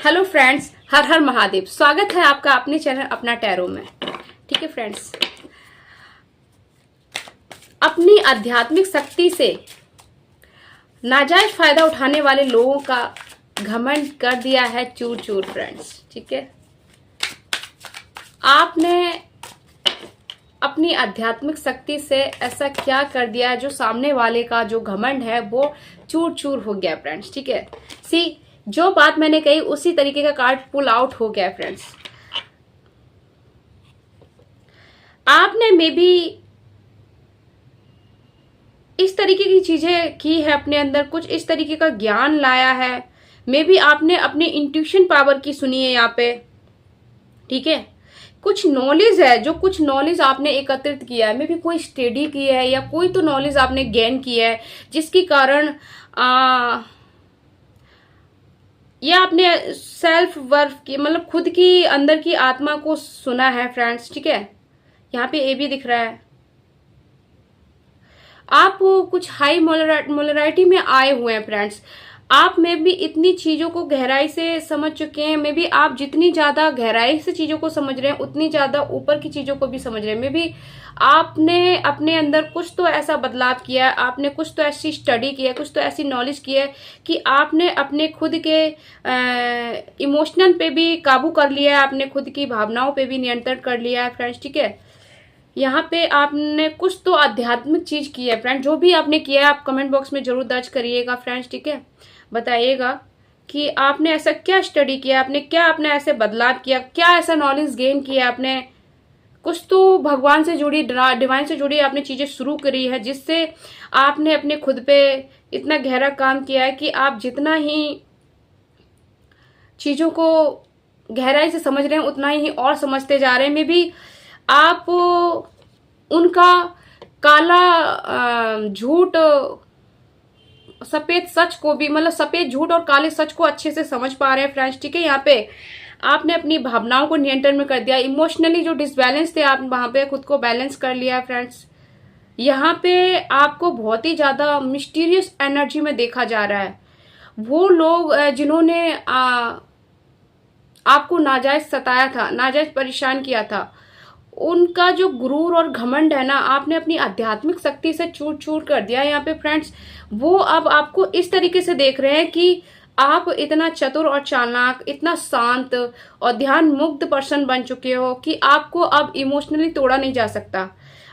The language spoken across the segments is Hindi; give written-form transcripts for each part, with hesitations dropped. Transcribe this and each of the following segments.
हेलो फ्रेंड्स, हर हर महादेव। स्वागत है आपका अपने चैनल अपना टैरो में। ठीक है फ्रेंड्स, अपनी आध्यात्मिक शक्ति से नाजायज फायदा उठाने वाले लोगों का घमंड कर दिया है चूर चूर फ्रेंड्स। ठीक है, आपने अपनी आध्यात्मिक शक्ति से ऐसा क्या कर दिया है जो सामने वाले का जो घमंड है वो चूर चूर हो गया फ्रेंड्स। ठीक है, जो बात मैंने कही उसी तरीके का कार्ड पुल आउट हो गया फ्रेंड्स। आपने मे बी इस तरीके की चीजें की है, अपने अंदर कुछ इस तरीके का ज्ञान लाया है। मे बी आपने अपनी इंट्यूशन पावर की सुनी है यहाँ पे। ठीक है, कुछ नॉलेज है, जो कुछ नॉलेज आपने एकत्रित किया है, मे बी कोई स्टडी की है या कोई तो नॉलेज आपने गेन किया है जिसके कारण या आपने सेल्फ वर्थ की मतलब खुद की अंदर की आत्मा को सुना है फ्रेंड्स। ठीक है, यहाँ पे ए भी दिख रहा है। आप कुछ हाई मोलराइटी में आए हुए हैं फ्रेंड्स। आप में भी इतनी चीजों को गहराई से समझ चुके हैं। मे बी आप जितनी ज्यादा गहराई से चीजों को समझ रहे हैं उतनी ज्यादा ऊपर की चीजों को भी समझ रहे हैं। मे बी आपने अपने अंदर कुछ तो ऐसा बदलाव किया है, आपने कुछ तो ऐसी स्टडी की है, कुछ तो ऐसी नॉलेज की है कि आपने अपने खुद के इमोशनल पे भी काबू कर लिया है, आपने खुद की भावनाओं पे भी नियंत्रण कर लिया है फ्रेंड्स। ठीक है, यहाँ पे आपने कुछ तो आध्यात्मिक चीज की है फ्रेंड। जो भी आपने किया है आप कमेंट बॉक्स में जरूर दर्ज करिएगा फ्रेंड्स। ठीक है, बताइएगा कि आपने ऐसा क्या स्टडी किया, आपने क्या अपने ऐसे बदलाव किया, क्या ऐसा नॉलेज गेन किया आपने। कुछ तो भगवान से जुड़ी, डिवाइन से जुड़ी आपने चीजें शुरू करी है जिससे आपने अपने खुद पे इतना गहरा काम किया है कि आप जितना ही चीजों को गहराई से समझ रहे हैं उतना ही और समझते जा रहे हैं। मे बी आप उनका काला झूठ सफेद सच को भी, मतलब सफेद झूठ और काले सच को अच्छे से समझ पा रहे हैं फ्रेंड्स। ठीक है, यहाँ पे आपने अपनी भावनाओं को नियंत्रण में कर दिया। इमोशनली जो डिसबैलेंस थे आप वहां पे खुद को बैलेंस कर लिया फ्रेंड्स। यहाँ पे आपको बहुत ही ज्यादा मिस्टीरियस एनर्जी में देखा जा रहा है। वो लोग जिन्होंने आपको नाजायज सताया था, नाजायज परेशान किया था, उनका जो गुरूर और घमंड है ना, आपने अपनी आध्यात्मिक शक्ति से चूर चूर कर दिया यहाँ पे फ्रेंड्स। वो अब आपको इस तरीके से देख रहे हैं कि आप इतना चतुर और चालाक, इतना शांत और ध्यान मुक्त पर्सन बन चुके हो कि आपको अब इमोशनली तोड़ा नहीं जा सकता।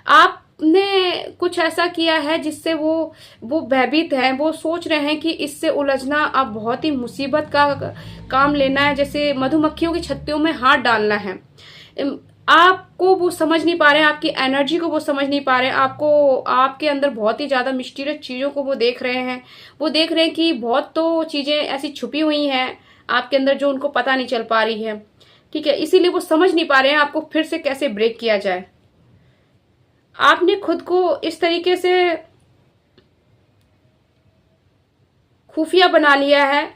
आपने कुछ ऐसा किया है जिससे वो भयभीत है। वो सोच रहे हैं कि इससे उलझना अब बहुत ही मुसीबत का काम लेना है, जैसे मधुमक्खियों की छत्तियों में हाथ डालना है। आपको वो समझ नहीं पा रहे हैं, आपकी एनर्जी को वो समझ नहीं पा रहे हैं। आपको आपके अंदर बहुत ही ज्यादा मिस्टीरियस चीजों को वो देख रहे हैं। वो देख रहे हैं कि बहुत तो चीजें ऐसी छुपी हुई हैं आपके अंदर जो उनको पता नहीं चल पा रही है। ठीक है, इसीलिए वो समझ नहीं पा रहे हैं आपको फिर से कैसे ब्रेक किया जाए। आपने खुद को इस तरीके से खुफिया बना लिया है,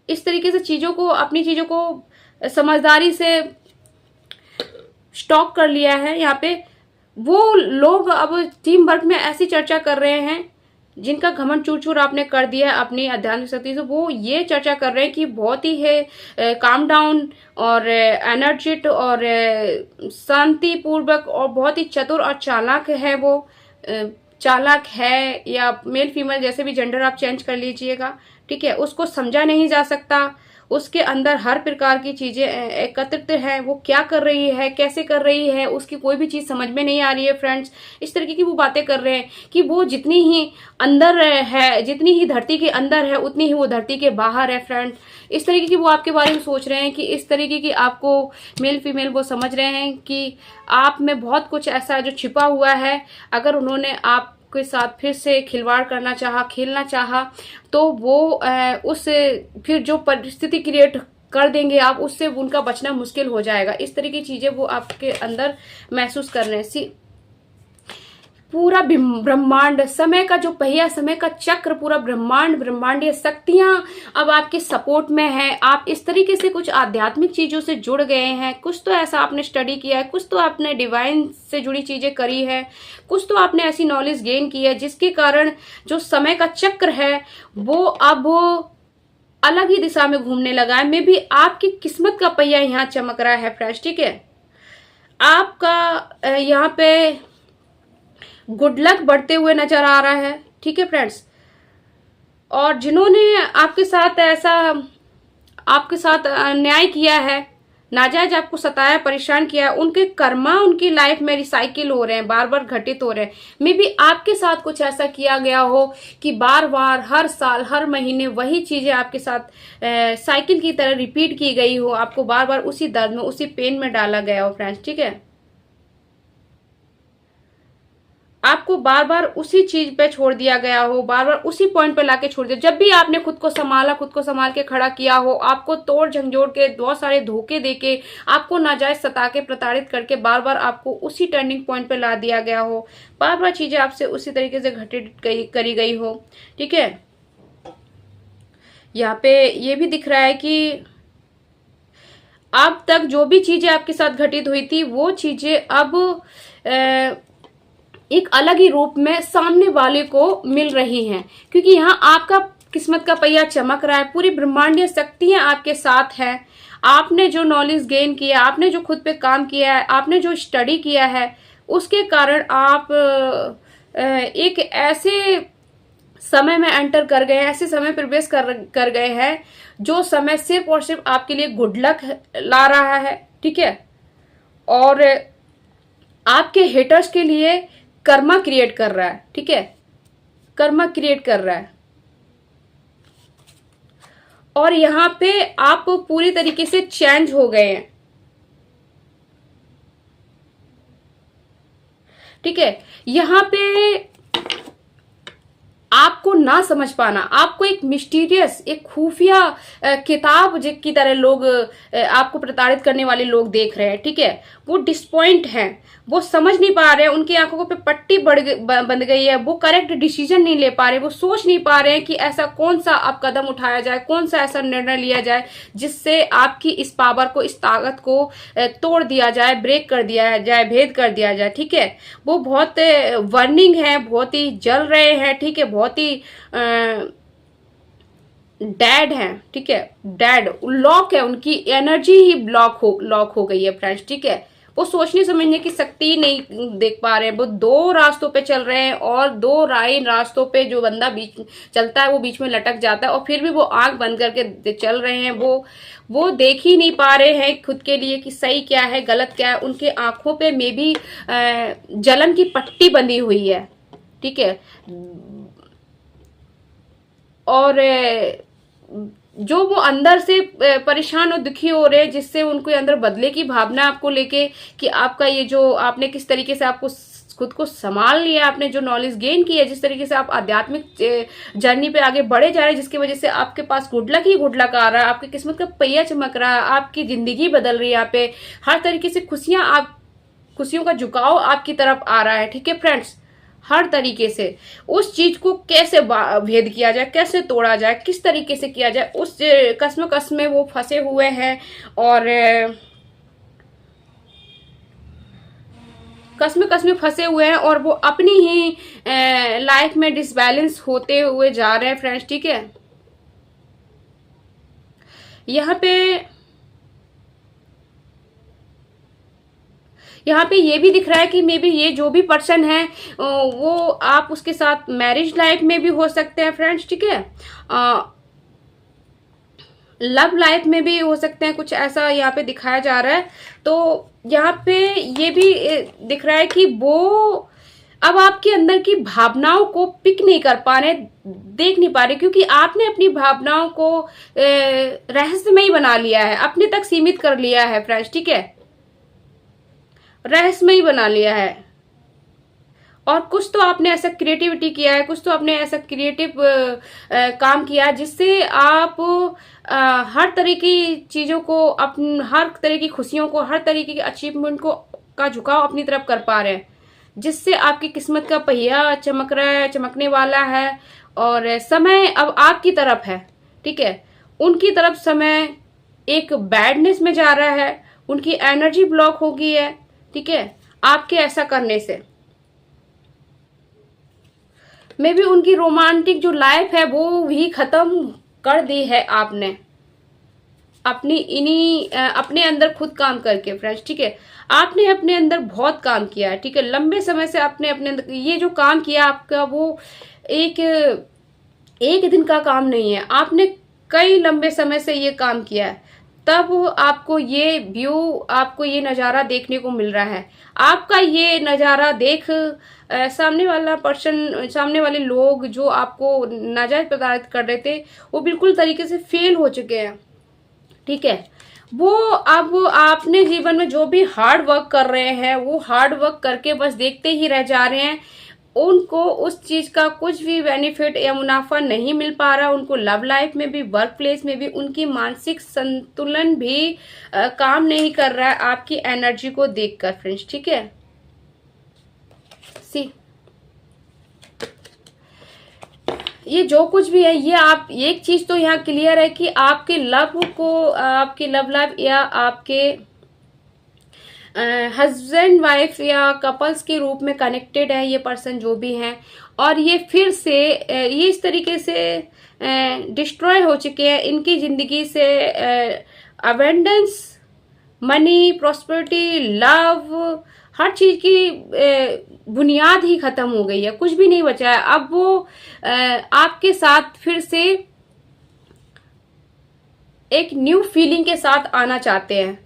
इस तरीके से चीजों को, अपनी चीजों को समझदारी से स्टॉक कर लिया है। यहाँ पे वो लोग अब टीम वर्क में ऐसी चर्चा कर रहे हैं जिनका घमंड चूर चूर आपने कर दिया है अपनी आध्यात्मिक शक्ति से। वो ये चर्चा कर रहे हैं कि बहुत ही है काम डाउन और एनर्जिट और शांति पूर्वक और बहुत ही चतुर और चालाक है। वो चालाक है या मेल फीमेल जैसे भी जेंडर आप चेंज कर लीजिएगा। ठीक है, उसको समझा नहीं जा सकता। उसके अंदर हर प्रकार की चीजें एकत्रित है। वो क्या कर रही है, कैसे कर रही है, उसकी कोई भी चीज समझ में नहीं आ रही है फ्रेंड्स। इस तरीके की वो बातें कर रहे हैं कि वो जितनी ही अंदर है, जितनी ही धरती के अंदर है उतनी ही वो धरती के बाहर है फ्रेंड्स। इस तरीके की वो आपके बारे में सोच रहे हैं कि इस तरीके की आपको मेल फीमेल वो समझ रहे हैं कि आप में बहुत कुछ ऐसा जो छिपा हुआ है। अगर उन्होंने आप के साथ फिर से खिलवाड़ करना चाहा, खेलना चाहा, तो वो उस फिर जो परिस्थिति क्रिएट कर देंगे आप, उससे उनका बचना मुश्किल हो जाएगा। इस तरह की चीजें वो आपके अंदर महसूस कर रहे हैं। पूरा ब्रह्मांड, समय का जो पहिया, समय का चक्र, पूरा ब्रह्मांड, ब्रह्मांडीय शक्तियां अब आपके सपोर्ट में है। आप इस तरीके से कुछ आध्यात्मिक चीजों से जुड़ गए हैं। कुछ तो ऐसा आपने स्टडी किया है, कुछ तो आपने डिवाइन से जुड़ी चीजें करी है, कुछ तो आपने ऐसी नॉलेज गेन की है जिसके कारण जो समय का चक्र है वो अब अलग ही दिशा में घूमने लगा है। मे बी आपकी किस्मत का पहिया यहाँ चमक रहा है फ्रेंड्स, ठीक है। आपका यहाँ पे गुड लक बढ़ते हुए नजर आ रहा है, ठीक है फ्रेंड्स। और जिन्होंने आपके साथ अन्याय किया है, नाजायज आपको सताया, परेशान किया, उनके कर्मा उनकी लाइफ में रिसाइकिल हो रहे हैं, बार बार घटित हो रहे हैं। मे बी आपके साथ कुछ ऐसा किया गया हो कि बार बार हर साल हर महीने वही चीजें आपके साथ साइकिल की तरह रिपीट की गई हो, आपको बार बार उसी दर्द में उसी पेन में डाला गया हो फ्रेंड्स, ठीक है। आपको बार बार उसी चीज पे छोड़ दिया गया हो, बार बार उसी पॉइंट पे लाके छोड़ दिया। जब भी आपने खुद को संभाला, खुद को संभाल के खड़ा किया हो, आपको तोड़ झंझोड़ के बहुत सारे धोखे देके, आपको नाजायज सता के प्रताड़ित करके बार बार आपको उसी टर्निंग पॉइंट पे ला दिया गया हो, बार बार चीजें आपसे उसी तरीके से घटित करी गई हो, ठीक है। यहाँ पे ये भी दिख रहा है कि अब तक जो भी चीजें आपके साथ घटित हुई थी वो चीजें अब एक अलग ही रूप में सामने वाले को मिल रही हैं, क्योंकि यहाँ आपका किस्मत का पहिया चमक रहा है। पूरी ब्रह्मांडीय शक्तियां आपके साथ है। आपने जो नॉलेज गेन किया, आपने जो खुद पे काम किया है, आपने जो स्टडी किया है, उसके कारण आप एक ऐसे समय में एंटर कर गए हैं, ऐसे समय प्रवेश कर गए हैं जो समय सिर्फ और सिर्फ आपके लिए गुड लक ला रहा है, ठीक है। और आपके हेटर्स के लिए कर्मा क्रिएट कर रहा है, ठीक है, कर्मा क्रिएट कर रहा है। और यहां पे आप पूरी तरीके से चेंज हो गए हैं, ठीक है। यहां पे आपको ना समझ पाना, आपको एक मिस्टीरियस, एक खुफिया किताब की तरह लोग आपको प्रताड़ित करने वाले लोग देख रहे हैं, ठीक है। वो डिसपॉइंट हैं, वो समझ नहीं पा रहे हैं, उनकी आंखों पे पट्टी बंध गई है, वो करेक्ट डिसीजन नहीं ले पा रहे, वो सोच नहीं पा रहे हैं कि ऐसा कौन सा आप कदम उठाया जाए, कौन सा ऐसा निर्णय लिया जाए जिससे आपकी इस पावर को, इस ताकत को तोड़ दिया जाए, ब्रेक कर दिया जाए, भेद कर दिया जाए, ठीक है। वो बहुत वर्निंग है, बहुत ही जल रहे हैं, ठीक है, बहुत ही डेड है, ठीक है, डेड लॉक है, उनकी एनर्जी ही लॉक हो गई है फ्रेंड्स, ठीक है। वो सोचने समझने की शक्ति नहीं देख पा रहे हैं, वो दो रास्तों पे चल रहे हैं और दो रास्तों पे जो बंदा बीच चलता है वो बीच में लटक जाता है, और फिर भी वो आंख बंद करके चल रहे हैं। वो देख ही नहीं पा रहे हैं खुद के लिए कि सही क्या है, गलत क्या है। उनके आंखों पे मे भी जलन की पट्टी बंधी हुई है, ठीक है। और जो वो अंदर से परेशान और दुखी हो रहे हैं, जिससे उनको अंदर बदले की भावना आपको लेके कि आपका ये जो आपने किस तरीके से आपको खुद को संभाल लिया, आपने जो नॉलेज गेन की है, जिस तरीके से आप आध्यात्मिक जर्नी पे आगे बढ़े जा रहे हैं, जिसकी वजह से आपके पास गुड लक ही गुड लक आ रहा है, आपकी किस्मत का पहिया चमक रहा है, आपकी जिंदगी बदल रही है, यहाँ पे हर तरीके से खुशियों का झुकाव आपकी तरफ आ रहा है, ठीक है फ्रेंड्स। हर तरीके से उस चीज को कैसे भेद किया जाए, कैसे तोड़ा जाए, किस तरीके से किया जाए, उस कस्म में वो फंसे हुए हैं और कस्म फंसे हुए हैं, और वो अपनी ही लाइफ में डिसबैलेंस होते हुए जा रहे हैं फ्रेंड्स, ठीक है। यहाँ पे ये भी दिख रहा है कि मे बी ये जो भी पर्सन है वो आप उसके साथ मैरिज लाइफ में भी हो सकते हैं फ्रेंड्स, ठीक है। लव लाइफ में भी हो सकते हैं, कुछ ऐसा यहाँ पे दिखाया जा रहा है। तो यहाँ पे ये भी दिख रहा है कि वो अब आपके अंदर की भावनाओं को पिक नहीं कर पा रहे, देख नहीं पा रहे, क्योंकि आपने अपनी भावनाओं को रहस्यमयी बना लिया है, अपने तक सीमित कर लिया है फ्रेंड्स, ठीक है, रहस्यमयी बना लिया है। और कुछ तो आपने ऐसा क्रिएटिविटी किया है, कुछ तो आपने ऐसा क्रिएटिव काम किया जिससे आप हर तरह की चीजों को, हर तरह की खुशियों को, हर तरीके के अचीवमेंट को का झुकाव अपनी तरफ कर पा रहे हैं, जिससे आपकी किस्मत का पहिया चमक रहा है, चमकने वाला है। और समय अब आपकी तरफ है, ठीक है। उनकी तरफ समय एक बैडनेस में जा रहा है, उनकी एनर्जी ब्लॉक हो गई है, ठीक है, आपके ऐसा करने से। मे बी उनकी रोमांटिक जो लाइफ है वो भी खत्म कर दी है आपने अपनी इन्हीं अपने अंदर खुद काम करके फ्रेंड्स, ठीक है। आपने अपने अंदर बहुत काम किया है, ठीक है। लंबे समय से आपने अपने अंदर ये जो काम किया आपका, वो एक एक दिन का काम नहीं है, आपने कई लंबे समय से ये काम किया है, तब आपको ये व्यू, आपको ये नज़ारा देखने को मिल रहा है। आपका ये नज़ारा देख सामने वाला पर्सन, सामने वाले लोग जो आपको नाजायज प्रताड़ित कर रहे थे, वो बिल्कुल तरीके से फेल हो चुके हैं, ठीक है। वो अब आपने जीवन में जो भी हार्ड वर्क कर रहे हैं, वो हार्ड वर्क करके बस देखते ही रह जा रहे हैं। उनको उस चीज का कुछ भी बेनिफिट या मुनाफा नहीं मिल पा रहा। उनको लव लाइफ में भी, वर्क प्लेस में भी उनकी मानसिक संतुलन भी काम नहीं कर रहा है आपकी एनर्जी को देखकर फ्रेंड्स, ठीक है। सी, ये जो कुछ भी है, ये आप एक चीज तो यहाँ क्लियर है कि आपके लव को, आपके लव लाइफ या आपके हस्बैंड वाइफ या कपल्स के रूप में कनेक्टेड है ये पर्सन जो भी हैं, और ये फिर से ये इस तरीके से डिस्ट्रॉय हो चुके हैं। इनकी जिंदगी से अबेंडेंस, मनी, प्रॉस्पेरिटी, लव, हर चीज की बुनियाद ही खत्म हो गई है, कुछ भी नहीं बचा है। अब वो आपके साथ फिर से एक न्यू फीलिंग के साथ आना चाहते हैं,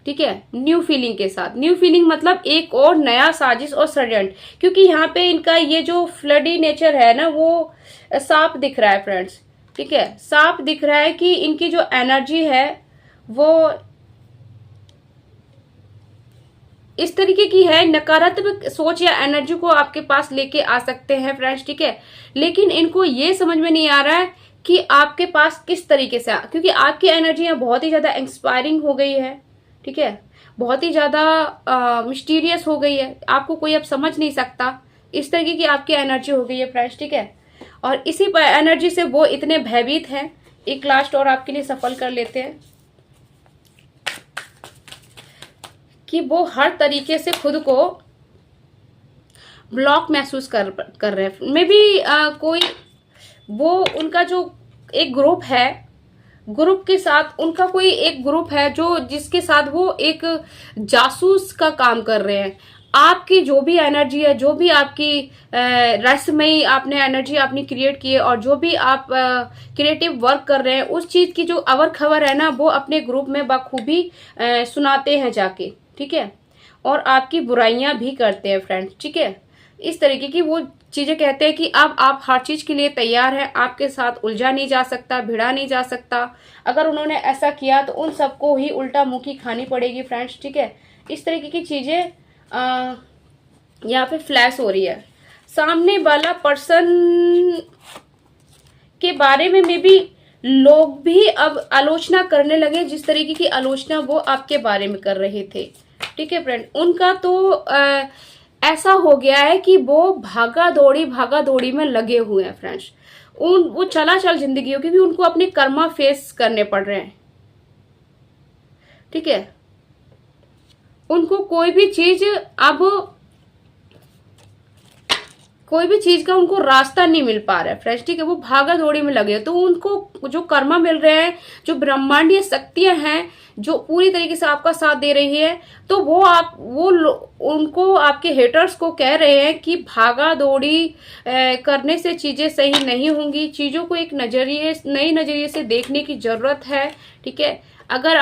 ठीक है। न्यू फीलिंग के साथ, न्यू फीलिंग मतलब एक और नया साजिश और षड्यंत्र, क्योंकि यहाँ पे इनका ये जो फ्लडी नेचर है ना, वो साफ दिख रहा है फ्रेंड्स, ठीक है। साफ दिख रहा है कि इनकी जो एनर्जी है वो इस तरीके की है, नकारात्मक सोच या एनर्जी को आपके पास लेके आ सकते हैं फ्रेंड्स, ठीक है। लेकिन इनको ये समझ में नहीं आ रहा है कि आपके पास किस तरीके से, क्योंकि आपकी एनर्जी बहुत ही ज्यादा इंस्पायरिंग हो गई है, ठीक है। बहुत ही ज्यादा मिस्टीरियस हो गई है, आपको कोई अब समझ नहीं सकता, इस तरीके की आपकी एनर्जी हो गई है फ्रेंड्स, ठीक है। और इसी एनर्जी से वो इतने भयभीत हैं। एक लास्ट और आपके लिए सफल कर लेते हैं कि वो हर तरीके से खुद को ब्लॉक महसूस कर रहे हैं। मे बी कोई वो उनका जो एक ग्रुप है, ग्रुप के साथ उनका कोई एक ग्रुप है जो जिसके साथ वो एक जासूस का काम कर रहे हैं। आपकी जो भी एनर्जी है, जो भी आपकी रहस्यमयी आपने एनर्जी अपनी क्रिएट की है, और जो भी आप क्रिएटिव वर्क कर रहे हैं, उस चीज की जो अवर खबर है ना, वो अपने ग्रुप में बखूबी सुनाते हैं जाके, ठीक है। और आपकी बुराइयां भी करते हैं फ्रेंड्स, ठीक है। इस तरीके की वो चीजें कहते हैं कि अब आप हर चीज के लिए तैयार हैं, आपके साथ उलझा नहीं जा सकता, भिड़ा नहीं जा सकता। अगर उन्होंने ऐसा किया तो उन सबको ही उल्टा मुखी खानी पड़ेगी फ्रेंड्स, ठीक है। इस तरीके की चीजें यहाँ पे फ्लैश हो रही है। सामने वाला पर्सन के बारे में भी लोग भी अब आलोचना करने लगे, जिस तरीके की आलोचना वो आपके बारे में कर रहे थे, ठीक है फ्रेंड। उनका तो ऐसा हो गया है कि वो भागा दौड़ी में लगे हुए हैं फ्रेंड्स। वो चला चल जिंदगी हो, क्योंकि उनको अपने कर्मा फेस करने पड़ रहे हैं, ठीक है। उनको कोई भी चीज का उनको रास्ता नहीं मिल पा रहा है फ्रेंड्स, ठीक है। वो भागा दौड़ी में लगे, तो उनको जो कर्मा मिल रहे हैं, जो ब्रह्मांडीय शक्तियां हैं जो पूरी तरीके से आपका साथ दे रही है, तो उनको आपके हेटर्स को कह रहे हैं कि भागा दौड़ी करने से चीजें सही नहीं होंगी। चीजों को एक नई नजरिए से देखने की जरूरत है, ठीक है। अगर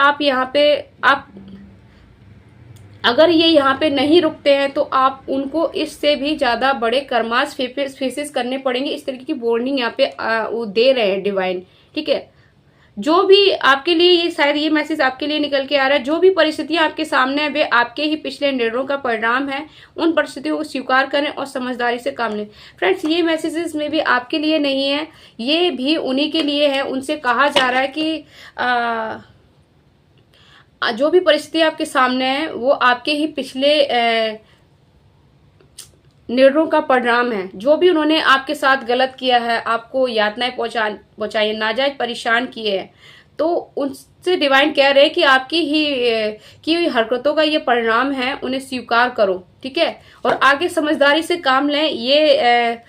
ये यहाँ पे नहीं रुकते हैं तो आप उनको इससे भी ज्यादा बड़े कर्मास फेसेस करने पड़ेंगे। इस तरीके की वार्निंग यहाँ पे वो दे रहे हैं डिवाइन, ठीक है। जो भी आपके लिए ये शायद ये मैसेज आपके लिए निकल के आ रहा है, जो भी परिस्थितियां आपके सामने है वे आपके ही पिछले निर्णयों का परिणाम है। उन परिस्थितियों को स्वीकार करें और समझदारी से काम लें। फ्रेंड्स, ये मैसेजेस में भी आपके लिए नहीं है, ये भी उन्हीं के लिए है। उनसे कहा जा रहा है कि जो भी परिस्थिति आपके सामने है वो आपके ही पिछले निर्णयों का परिणाम है। जो भी उन्होंने आपके साथ गलत किया है, आपको यातनाएं पहुंचाई, नाजायज परेशान किए हैं, तो उनसे डिवाइन कह रहे हैं कि आपकी ही की हुई हरकतों का ये परिणाम है, उन्हें स्वीकार करो, ठीक है। और आगे समझदारी से काम लें। ये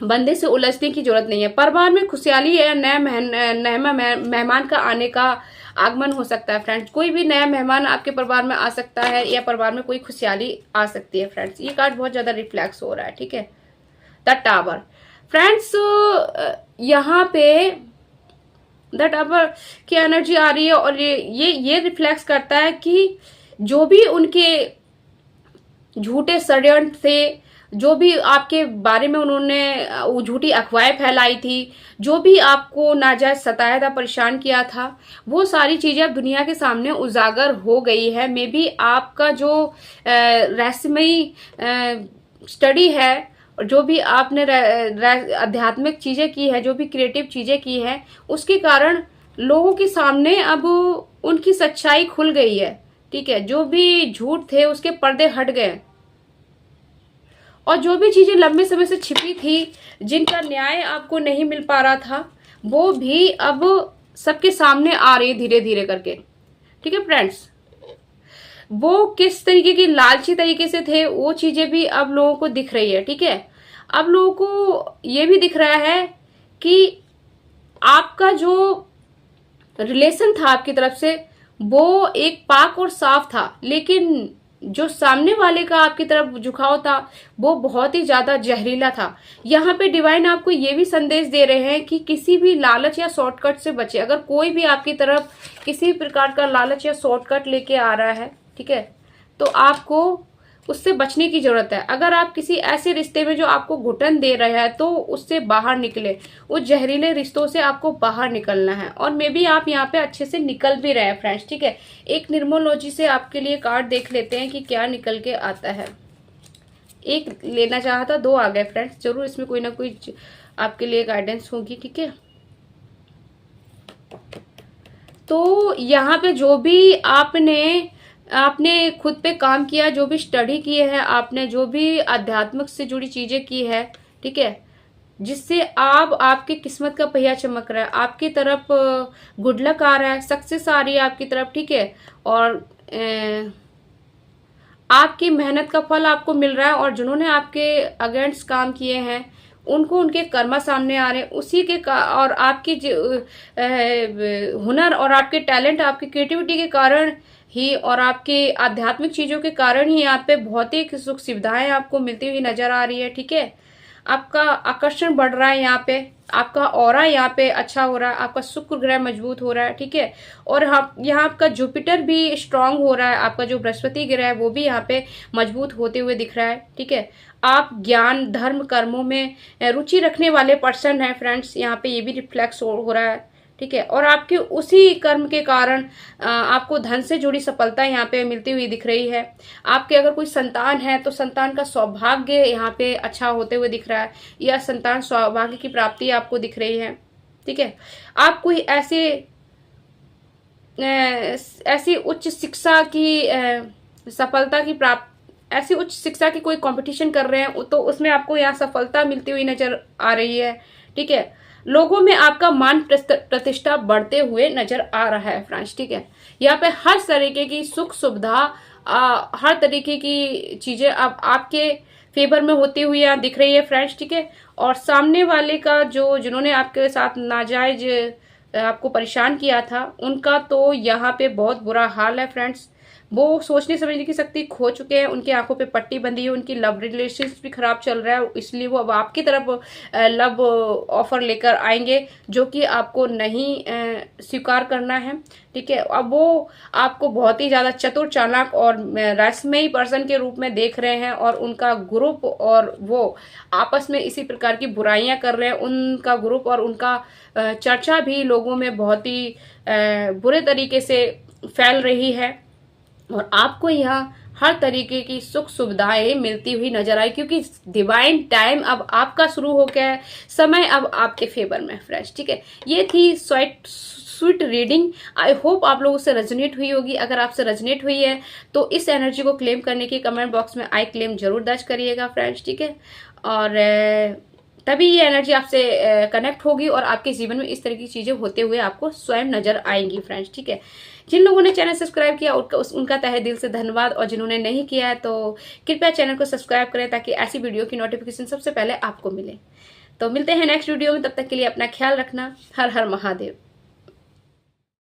बंदे से उलझने की जरूरत नहीं है। परिवार में खुशहाली या नया मेहमान का आने का आगमन हो सकता है फ्रेंड्स। कोई भी नया मेहमान आपके परिवार में आ सकता है या परिवार में कोई खुशहाली आ सकती है फ्रेंड्स। ये कार्ड बहुत ज्यादा रिफ्लेक्स हो रहा है, ठीक है। द टावर फ्रेंड्स, यहाँ पे द टावर की एनर्जी आ रही है और ये रिफ्लेक्स करता है कि जो भी उनके झूठे षड्यंत्र थे, जो भी आपके बारे में उन्होंने झूठी अफवाहें फैलाई थी, जो भी आपको नाजायज सताया था, परेशान किया था, वो सारी चीजें अब दुनिया के सामने उजागर हो गई है। मे बी आपका जो रहस्यमयी स्टडी है, जो भी आपने आध्यात्मिक चीजें की है, जो भी क्रिएटिव चीजें की है, उसके कारण लोगों के सामने अब उनकी सच्चाई खुल गई है, ठीक है। जो भी झूठ थे उसके पर्दे हट गए और जो भी चीजें लंबे समय से छिपी थी, जिनका न्याय आपको नहीं मिल पा रहा था, वो भी अब सबके सामने आ रही है धीरे धीरे करके, ठीक है फ्रेंड्स। वो किस तरीके की लालची तरीके से थे, वो चीजें भी अब लोगों को दिख रही है, ठीक है। अब लोगों को ये भी दिख रहा है कि आपका जो रिलेशन था आपकी तरफ से, वो एक पाक और साफ था, लेकिन जो सामने वाले का आपकी तरफ झुकाव था वो बहुत ही ज्यादा जहरीला था। यहाँ पे डिवाइन आपको ये भी संदेश दे रहे हैं कि किसी भी लालच या शॉर्टकट से बचे। अगर कोई भी आपकी तरफ किसी प्रकार का लालच या शॉर्टकट लेके आ रहा है, ठीक है, तो आपको उससे बचने की जरूरत है। अगर आप किसी ऐसे रिश्ते में जो आपको घुटन दे रहा है, तो उससे बाहर निकले। उस जहरीले रिश्तों से आपको बाहर निकलना है और मे बी आप यहाँ पे अच्छे से निकल भी रहे हैं फ्रेंड्स, ठीक है। एक न्यूमरोलॉजी से आपके लिए कार्ड देख लेते हैं कि क्या निकल के आता है। एक लेना चाहा था, दो आ गए फ्रेंड्स। जरूर इसमें कोई ना कोई आपके लिए गाइडेंस होगी, ठीक है। तो यहाँ पे जो भी आपने खुद पे काम किया, जो भी स्टडी की है आपने, जो भी आध्यात्मिक से जुड़ी चीजें की है, ठीक है, जिससे आपकी किस्मत का पहिया चमक रहा है, आपकी तरफ गुड लक आ रहा है, सक्सेस आ रही है आपकी तरफ, ठीक है। और आपकी मेहनत का फल आपको मिल रहा है और जिन्होंने आपके अगेंस्ट काम किए हैं उनको उनके कर्मा सामने आ रहे हैं। उसी के और आपकी हुनर और आपके टैलेंट, आपकी क्रिएटिविटी के कारण ही और आपके आध्यात्मिक चीजों के कारण ही यहाँ पे भौतिक सुख सुविधाएं आपको मिलती हुई नजर आ रही है, ठीक है। आपका आकर्षण बढ़ रहा है, यहाँ पे आपका ऑरा यहाँ पे अच्छा हो रहा है, आपका शुक्र ग्रह मजबूत हो रहा है, ठीक है। और यहाँ आपका जुपिटर भी स्ट्रांग हो रहा है, आपका जो बृहस्पति ग्रह है वो भी यहाँ पे मजबूत होते हुए दिख रहा है, ठीक है। आप ज्ञान, धर्म, कर्मों में रुचि रखने वाले पर्सन हैं फ्रेंड्स, यहाँ पे ये भी रिफ्लेक्स हो रहा है, ठीक है। और आपके उसी कर्म के कारण आपको धन से जुड़ी सफलता यहाँ पे मिलती हुई दिख रही है। आपके अगर कोई संतान है तो संतान का सौभाग्य यहाँ पे अच्छा होते हुए दिख रहा है, या संतान सौभाग्य की प्राप्ति आपको दिख रही है, ठीक है। आप कोई ऐसी उच्च शिक्षा की सफलता की ऐसी उच्च शिक्षा की कोई कंपटीशन कर रहे हैं तो उसमें आपको यहाँ सफलता मिलती हुई नजर आ रही है, ठीक है। लोगों में आपका मान प्रतिष्ठा बढ़ते हुए नजर आ रहा है फ्रेंड्स, ठीक है। यहाँ पे हर तरीके की सुख सुविधा, हर तरीके की चीजें अब आपके फेवर में होती हुई यहाँ दिख रही है फ्रेंड्स, ठीक है। और सामने वाले का जिन्होंने आपके साथ नाजायज आपको परेशान किया था, उनका तो यहाँ पे बहुत बुरा हाल है फ्रेंड्स। वो सोचने समझने की शक्ति खो चुके हैं, उनकी आंखों पे पट्टी बंधी है, उनकी लव रिलेशनशिप भी खराब चल रहा है, इसलिए वो अब आपकी तरफ लव ऑफर लेकर आएंगे जो कि आपको नहीं स्वीकार करना है, ठीक है। अब वो आपको बहुत ही ज्यादा चतुर, चालाक और रहस्यमयी पर्सन के रूप में देख रहे हैं और उनका ग्रुप और वो आपस में इसी प्रकार की बुराइयां कर रहे हैं। उनका ग्रुप और उनका चर्चा भी लोगों में बहुत ही बुरे तरीके से फैल रही है और आपको यहाँ हर तरीके की सुख सुविधाएं मिलती हुई नजर आई, क्योंकि डिवाइन टाइम अब आपका शुरू हो गया है, समय अब आपके फेवर में फ्रेंड्स, ठीक है। ये थी स्वीट रीडिंग। आई होप आप लोगों से रेजोनेट हुई होगी। अगर आपसे रेजोनेट हुई है तो इस एनर्जी को क्लेम करने की कमेंट बॉक्स में आई क्लेम जरूर दर्ज करिएगा फ्रेंड्स, ठीक है। और तभी ये एनर्जी आपसे कनेक्ट होगी और आपके जीवन में इस तरह की चीजें होते हुए आपको स्वयं नजर आएंगी फ्रेंड्स, ठीक है। जिन लोगों ने चैनल सब्सक्राइब किया उनका तहे दिल से धन्यवाद, और जिन्होंने नहीं किया है तो कृपया चैनल को सब्सक्राइब करें ताकि ऐसी वीडियो की नोटिफिकेशन सबसे पहले आपको मिले। तो मिलते हैं नेक्स्ट वीडियो में, तब तक के लिए अपना ख्याल रखना। हर हर महादेव।